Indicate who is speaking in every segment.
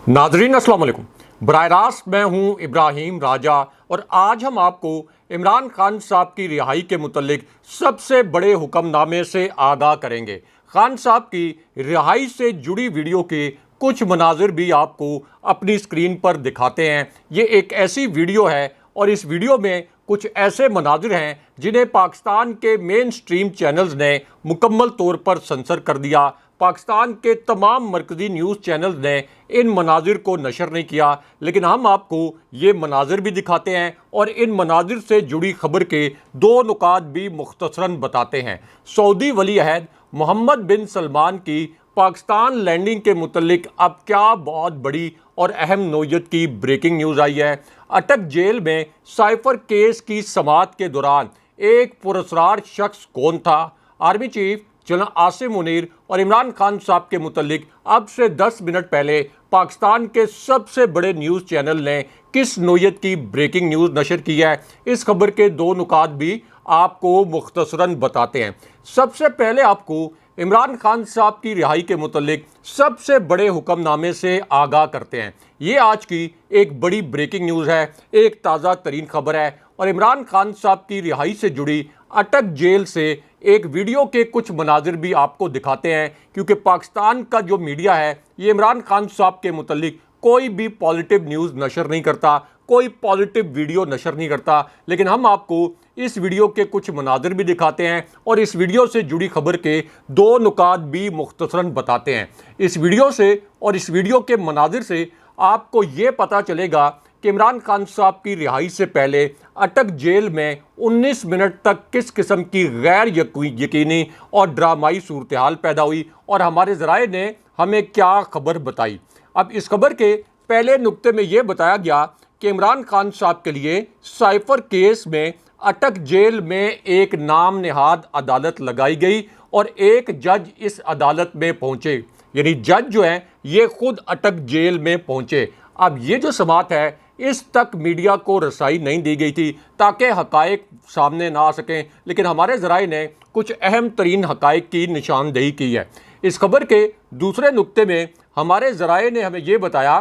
Speaker 1: नाजरीन अस्सलाम वालेकुम। बराह रास्त मैं हूँ इब्राहिम राजा और आज हम आपको इमरान खान साहब की रिहाई के मुतल्लिक सबसे बड़े हुक्मनामे से आगाह करेंगे। खान साहब की रिहाई से जुड़ी वीडियो के कुछ मनाजिर भी आपको अपनी स्क्रीन पर दिखाते हैं। ये एक ऐसी वीडियो है और इस वीडियो में कुछ ऐसे मनाजिर हैं जिन्हें पाकिस्तान के मेन स्ट्रीम चैनल्स ने मुकम्मल तौर पर सेंसर कर दिया। पाकिस्तान के तमाम मरकज़ी न्यूज़ चैनल्स ने इन मनाजिर को नशर नहीं किया, लेकिन हम आपको ये मनाजिर भी दिखाते हैं और इन मनाजिर से जुड़ी खबर के दो नुकात भी मुख्तसरन बताते हैं। सऊदी वली अहद मोहम्मद बिन सलमान की पाकिस्तान लैंडिंग के मुतल्लिक अब क्या बहुत बड़ी और अहम नोयत की ब्रेकिंग न्यूज़ आई है। अटक जेल में साइफर केस की समाअत के दौरान एक पुरस्कार शख्स कौन था? Army chief general Asim Munir और इमरान खान साहब के मुतल्लिक अब से 10 मिनट पहले पाकिस्तान के सबसे बड़े न्यूज़ चैनल ने किस नोयत की ब्रेकिंग न्यूज़ नशर की है, इस खबर के दो नुकात भी आपको मुख्तसरन बताते हैं। सबसे पहले आपको इमरान खान साहब की रिहाई के मुतल्लिक सबसे बड़े हुक्मनामे से आगाह करते हैं। ये आज की एक बड़ी ब्रेकिंग न्यूज़ है, एक ताज़ा तरीन खबर है और इमरान खान साहब की रिहाई से जुड़ी अटक जेल से एक वीडियो के कुछ मनाजिर भी आपको दिखाते हैं, क्योंकि पाकिस्तान का जो मीडिया है ये इमरान खान साहब के मुतल्लिक कोई भी पॉजिटिव न्यूज़ नशर नहीं करता, कोई पॉजिटिव वीडियो नशर नहीं करता। लेकिन हम आपको इस वीडियो के कुछ मनाजिर भी दिखाते हैं और इस वीडियो से जुड़ी खबर के दो नुकात भी मुख्तसरन बताते हैं। इस वीडियो से और इस वीडियो के मनाजिर से आपको ये पता चलेगा कि इमरान खान साहब की रिहाई से पहले अटक जेल में 19 मिनट तक किस किस्म की गैर यकीनी और ड्रामाई सूरत हाल पैदा हुई और हमारे ज़राए ने हमें क्या खबर बताई। अब इस खबर के पहले नुक्ते में यह बताया गया कि इमरान खान साहब के लिए साइफर केस में अटक जेल में एक नाम नहाद अदालत लगाई गई और एक जज इस अदालत में पहुंचे, यानी जज जो हैं ये खुद अटक जेल में पहुंचे। अब ये जो समाअत है इस तक मीडिया को रसाई नहीं दी गई थी ताकि हकायक सामने ना आ सकें, लेकिन हमारे ज़राए ने कुछ अहम तरीन हकायक की निशानदेही की है। इस खबर के दूसरे नुक्ते में हमारे ज़राए ने हमें ये बताया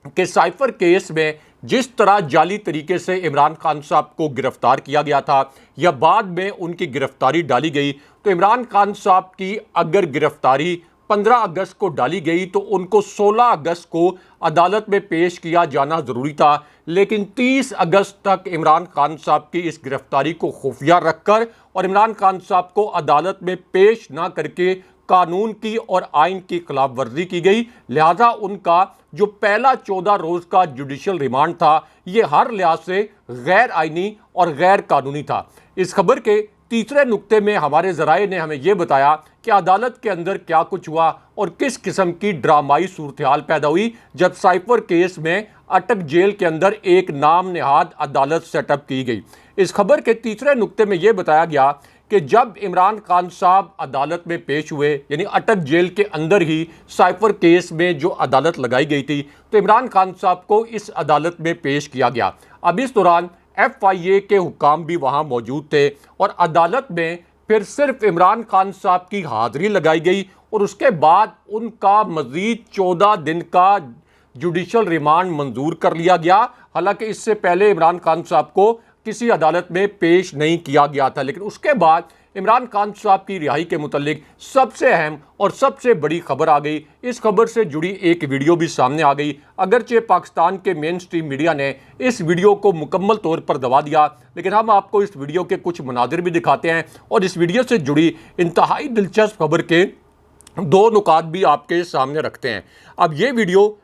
Speaker 1: कि साइफर केस में जिस तरह जाली तरीके से इमरान खान साहब को गिरफ्तार किया गया था या बाद में उनकी गिरफ्तारी डाली गई, तो इमरान खान साहब की अगर गिरफ्तारी 15 अगस्त को डाली गई तो उनको 16 अगस्त को अदालत में पेश किया जाना ज़रूरी था, लेकिन 30 अगस्त तक इमरान खान साहब की इस गिरफ्तारी को खुफिया रखकर और इमरान खान साहब को अदालत में पेश ना करके कानून की और आइन की खिलाफ वर्जी की गई। लिहाजा उनका जो पहला 14 रोज़ का जुडिशल रिमांड था ये हर लिहाज से गैर आइनी और गैर कानूनी था। इस खबर के तीसरे नुक्ते में हमारे ज़राए ने हमें यह बताया कि अदालत के अंदर क्या कुछ हुआ और किस किस्म की ड्रामाई सूरत हाल पैदा हुई जब साइफर केस में अटक जेल के अंदर एक नाम नहाद अदालत सेटअप की गई। इस खबर के तीसरे नुक्ते में यह बताया गया कि जब इमरान खान साहब अदालत में पेश हुए, यानी अटक जेल के अंदर ही साइफर केस में जो अदालत लगाई गई थी, तो इमरान खान साहब को इस अदालत में पेश किया गया। अब इस दौरान FIA के हुकाम भी वहाँ मौजूद थे और अदालत में फिर सिर्फ इमरान खान साहब की हाज़िरी लगाई गई और उसके बाद उनका मज़ीद 14 दिन का जुडिशल रिमांड मंजूर कर लिया गया। हालांकि इससे पहले इमरान खान साहब को किसी अदालत में पेश नहीं किया गया था, लेकिन उसके बाद इमरान खान साहब की रिहाई के मुतल्लिक सबसे अहम और सबसे बड़ी खबर आ गई। इस खबर से जुड़ी एक वीडियो भी सामने आ गई। अगरचे पाकिस्तान के मेन स्ट्रीम मीडिया ने इस वीडियो को मुकम्मल तौर पर दबा दिया, लेकिन हम आपको इस वीडियो के कुछ मनाजिर भी दिखाते हैं और इस वीडियो से जुड़ी इंतहाई दिलचस्प खबर के दो नुकात भी आपके सामने रखते हैं। अब ये वीडियो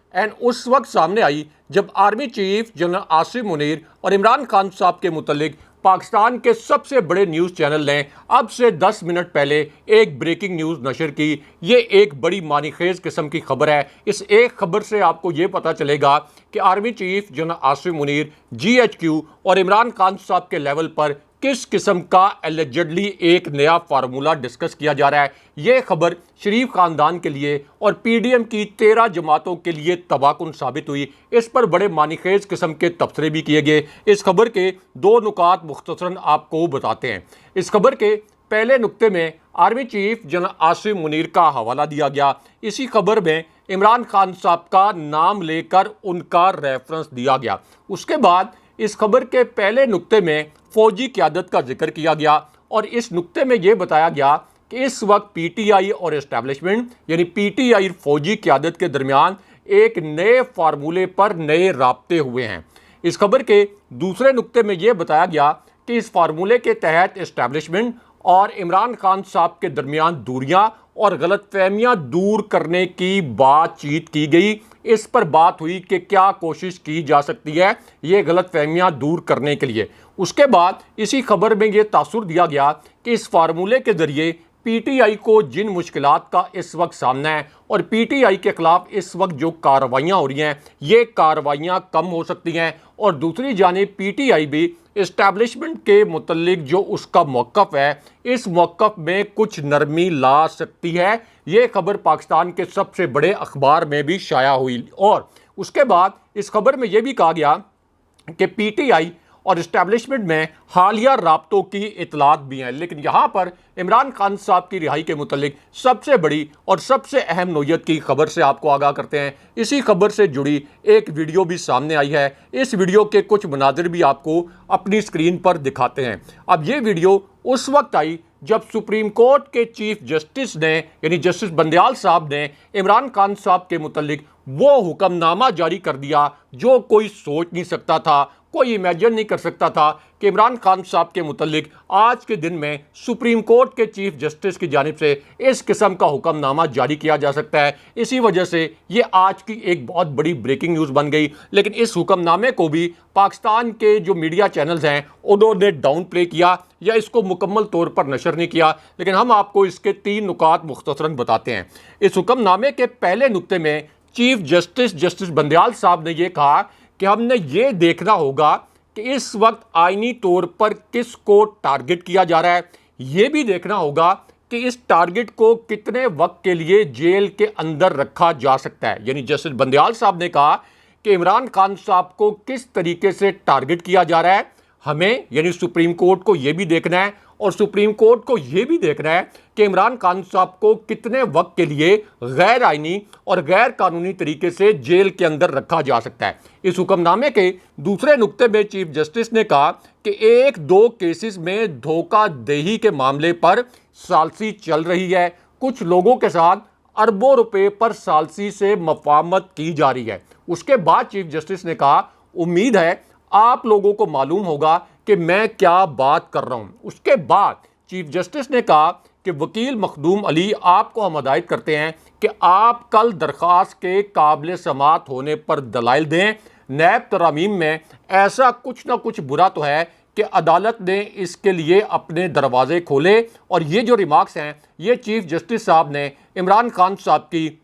Speaker 1: उस वक्त सामने आई जब army chief general Asim Munir और इमरान खान साहब के मुतल्लिक पाकिस्तान के सबसे बड़े न्यूज़ चैनल ने अब से 10 मिनट पहले एक ब्रेकिंग न्यूज़ नशर की। ये एक बड़ी मानीखेज किस्म की खबर है। इस एक खबर से आपको ये पता चलेगा कि army chief general Asim Munir GHQ और इमरान खान साहब के लेवल पर किस किस्म का एलिजिडली एक नया फार्मूला डिस्कस किया जा रहा है। ये खबर शरीफ ख़ानदान के लिए और PDM की 13 जमातों के लिए तबाहकुन साबित हुई। इस पर बड़े मानीखेज किस्म के तबसरे भी किए गए। इस खबर के दो नुकात मुख्तसरन आपको बताते हैं। इस खबर के पहले नुक्ते में army chief general Asim Munir का हवाला दिया गया। इसी खबर में इमरान खान साहब का नाम लेकर उनका रेफरेंस दिया गया। उसके बाद इस खबर के पहले नुक्ते में फौजी क़यादत का जिक्र किया गया और इस नुक्ते में यह बताया गया कि इस वक्त पीटीआई और एस्टैब्लिशमेंट यानी पीटीआई फौजी क़यादत के दरमियान एक नए फार्मूले पर नए राब्ते हुए हैं। इस खबर के दूसरे नुक्ते में यह बताया गया कि इस फार्मूले के तहत एस्टैब्लिशमेंट और इमरान खान साहब के दरमियान दूरियां और गलतफहमियां दूर करने की बातचीत की गई। इस पर बात हुई कि क्या कोशिश की जा सकती है ये गलतफहमियां दूर करने के लिए। उसके बाद इसी खबर में यह तासुर दिया गया कि इस फार्मूले के जरिए पीटीआई को जिन मुश्किलात का इस वक्त सामना है और पीटीआई के खिलाफ इस वक्त जो कार्रवाइयाँ हो रही हैं ये कार्रवाइयाँ कम हो सकती हैं और दूसरी जानिब पीटीआई भी इस्टेब्लिशमेंट के मुतल्लिक जो उसका मौक़िफ़ है इस मौक़िफ़ में कुछ नरमी ला सकती है। ये खबर पाकिस्तान के सबसे बड़े अखबार में भी शाया हुई और उसके बाद इस खबर में यह भी कहा गया कि पीटीआई और इस्टेब्लिशमेंट में हालिया राब्तों की इतलात भी हैं। लेकिन यहाँ पर इमरान खान साहब की रिहाई के मुतल्लिक सबसे बड़ी और सबसे अहम नोयत की खबर से आपको आगाह करते हैं। इसी खबर से जुड़ी एक वीडियो भी सामने आई है। इस वीडियो के कुछ मनाजिर भी आपको अपनी स्क्रीन पर दिखाते हैं। अब ये वीडियो उस वक्त आई जब सुप्रीम कोर्ट के चीफ जस्टिस ने यानी जस्टिस बंदयाल साहब ने इमरान खान साहब के मुतल्लिक वो हुक्मनामा जारी कर दिया जो कोई सोच नहीं सकता था, कोई इमेजिन नहीं कर सकता था कि इमरान खान साहब के मुतल्लिक आज के दिन में सुप्रीम कोर्ट के चीफ जस्टिस की जानिब से इस किस्म का हुक्मनामा जारी किया जा सकता है। इसी वजह से ये आज की एक बहुत बड़ी ब्रेकिंग न्यूज़ बन गई। लेकिन इस हुक्मनामे को भी पाकिस्तान के जो मीडिया चैनल्स हैं उन्होंने डाउन प्ले किया या इसको मुकम्मल तौर पर नशर नहीं किया। लेकिन हम आपको इसके 3 नुकात मुख्तसरन बताते हैं। इस हुक्मनामे के पहले नुक्ते में चीफ जस्टिस बंदयाल साहब ने यह कहा कि हमने ये देखना होगा कि इस वक्त आईनी तौर पर किसको टारगेट किया जा रहा है। ये भी देखना होगा कि इस टारगेट को कितने वक्त के लिए जेल के अंदर रखा जा सकता है। यानी जस्टिस बंदयाल साहब ने कहा कि इमरान खान साहब को किस तरीके से टारगेट किया जा रहा है। हमें यानी सुप्रीम कोर्ट को यह भी देखना है और सुप्रीम कोर्ट को यह भी देखना है कि इमरान खान साहब को कितने वक्त के लिए गैर आईनी और गैर कानूनी तरीके से जेल के अंदर रखा जा सकता है। इस हुक्मनामे के दूसरे नुक्ते में चीफ जस्टिस ने कहा कि 1-2 केसेस में धोखाधड़ी के मामले पर सालसी चल रही है। कुछ लोगों के साथ अरबों रुपए पर सालसी से मफाहमत की जा रही है। उसके बाद चीफ जस्टिस ने कहा उम्मीद है आप लोगों को मालूम होगा कि मैं क्या बात कर रहा हूं। उसके बाद चीफ जस्टिस ने कहा कि वकील मखदूम अली आपको हम हिदायत करते हैं कि आप कल दरख्वास्त के काबिल समात होने पर दलाइल दें। नैब तरामीम में ऐसा कुछ ना कुछ बुरा तो है कि अदालत ने इसके लिए अपने दरवाजे खोले। और ये जो रिमार्क्स हैं ये चीफ जस्टिस साहब ने इमरान खान साहब की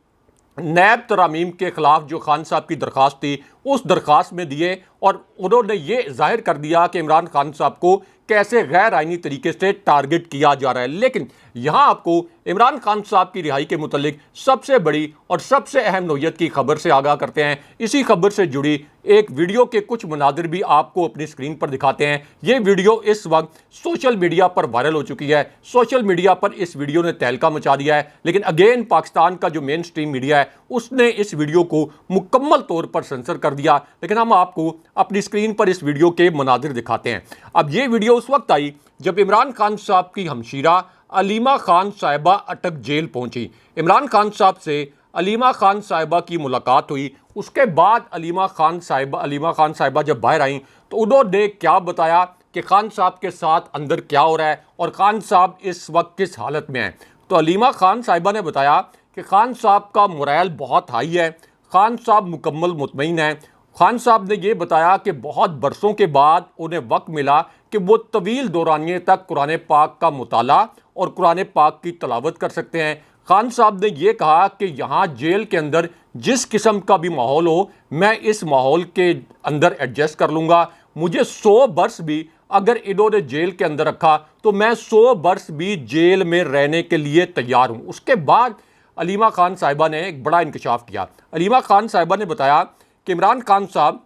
Speaker 1: नैब तरामीम के खिलाफ जो खान साहब की दरख्वास्त थी उस दरख्वास्त में दिए और उन्होंने ये जाहिर कर दिया कि इमरान खान साहब को कैसे गैर आईनी तरीके से टारगेट किया जा रहा है। लेकिन यहाँ आपको इमरान खान साहब की रिहाई के मुतल्लिक सबसे बड़ी और सबसे अहम नोयत की खबर से आगाह करते हैं। इसी खबर से जुड़ी एक वीडियो के कुछ मनाजिर भी आपको अपनी स्क्रीन पर दिखाते हैं। ये वीडियो इस वक्त सोशल मीडिया पर वायरल हो चुकी है। सोशल मीडिया पर इस वीडियो ने तहलका मचा दिया है। लेकिन अगेन पाकिस्तान का जो मेन स्ट्रीम मीडिया है उसने इस वीडियो को मुकम्मल तौर पर सेंसर कर दिया। लेकिन हम आपको अपनी स्क्रीन पर इस वीडियो के मनाजिर दिखाते हैं। अब ये वीडियो उस वक्त आई जब इमरान खान साहब की हमशीरा अलीमा खान साहिबा अटक जेल पहुंची। इमरान खान साहब से अलीमा खान साहिबा की मुलाकात हुई। उसके बाद अलीमा खान साहिबा जब बाहर आई तो उन्होंने क्या बताया कि खान साहब के साथ अंदर क्या हो रहा है और खान साहब इस वक्त किस हालत में हैं। तो अलीमा खान साहिबा ने बताया कि खान साहब का मोरल बहुत हाई है, खान साहब मुकम्मल मुतमईन हैं। खान साहब ने यह बताया कि बहुत बरसों के बाद उन्हें वक्त मिला कि वो तवील दौरानिए तक कुरान पाक का मुताला और कुरान पाक की तलावत कर सकते हैं। खान साहब ने यह कहा कि यहाँ जेल के अंदर जिस किस्म का भी माहौल हो मैं इस माहौल के अंदर एडजस्ट कर लूँगा। मुझे 100 बरस भी अगर इन्होंने जेल के अंदर रखा तो मैं 100 बरस भी जेल में रहने के लिए तैयार हूँ। उसके बाद अलीमा खान साहिबा ने एक बड़ा इंकशाफ किया। अलीमा खान साहिबा ने बताया कि इमरान खान साहब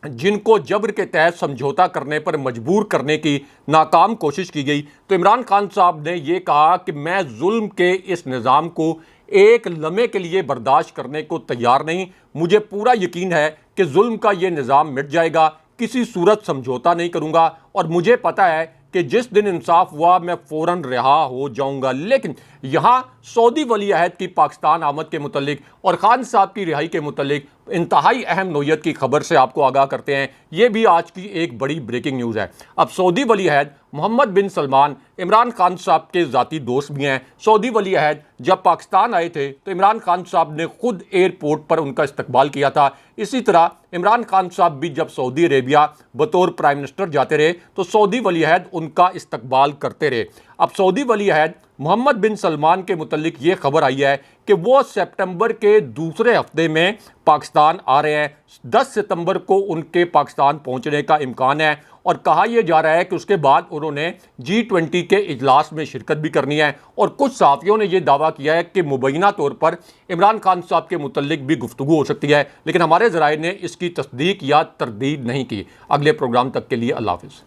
Speaker 1: जिनको जबर के तहत समझौता करने पर मजबूर करने की नाकाम कोशिश की गई, तो इमरान खान साहब ने यह कहा कि मैं जुल्म के इस निज़ाम को एक लम्हे के लिए बर्दाश्त करने को तैयार नहीं। मुझे पूरा यकीन है कि जुल्म का यह निज़ाम मिट जाएगा, किसी सूरत समझौता नहीं करूंगा और मुझे पता है कि जिस दिन इंसाफ हुआ मैं फौरन रिहा हो जाऊंगा। लेकिन यहाँ सऊदी वली अहद की पाकिस्तान आमद के मुतल्लिक और खान साहब की रिहाई के मुतल्लिक इंतहाई अहम नोयत की खबर से आपको आगाह करते हैं। ये भी आज की एक बड़ी ब्रेकिंग न्यूज़ है। अब सऊदी वली अहद मोहम्मद बिन सलमान इमरान खान साहब के ज़ाती दोस्त भी हैं। सऊदी वली अहद जब पाकिस्तान आए थे तो इमरान खान साहब ने खुद एयरपोर्ट पर उनका इस्तकबाल किया था। इसी तरह इमरान खान साहब भी जब सऊदी अरेबिया बतौर प्राइम मिनिस्टर जाते रहे तो सऊदी वली अहद उनका इस्तकबाल करते रहे। अब सऊदी वली अहद मोहम्मद बिन सलमान के मुतल्लिक ये खबर आई है कि वो सितंबर के दूसरे हफ्ते में पाकिस्तान आ रहे हैं। 10 सितंबर को उनके पाकिस्तान पहुंचने का इम्कान है और कहा यह जा रहा है कि उसके बाद उन्होंने G20 के इजलास में शिरकत भी करनी है। और कुछ सहाफ़ियों ने यह दावा किया है कि मुबैना तौर पर इमरान खान साहब के मुतल्लिक भी गुफ्तगू हो सकती है, लेकिन हमारे ज़राए ने इसकी तस्दीक या तरदीद नहीं की। अगले प्रोग्राम तक के लिए अल्लाह हाफ़िज़।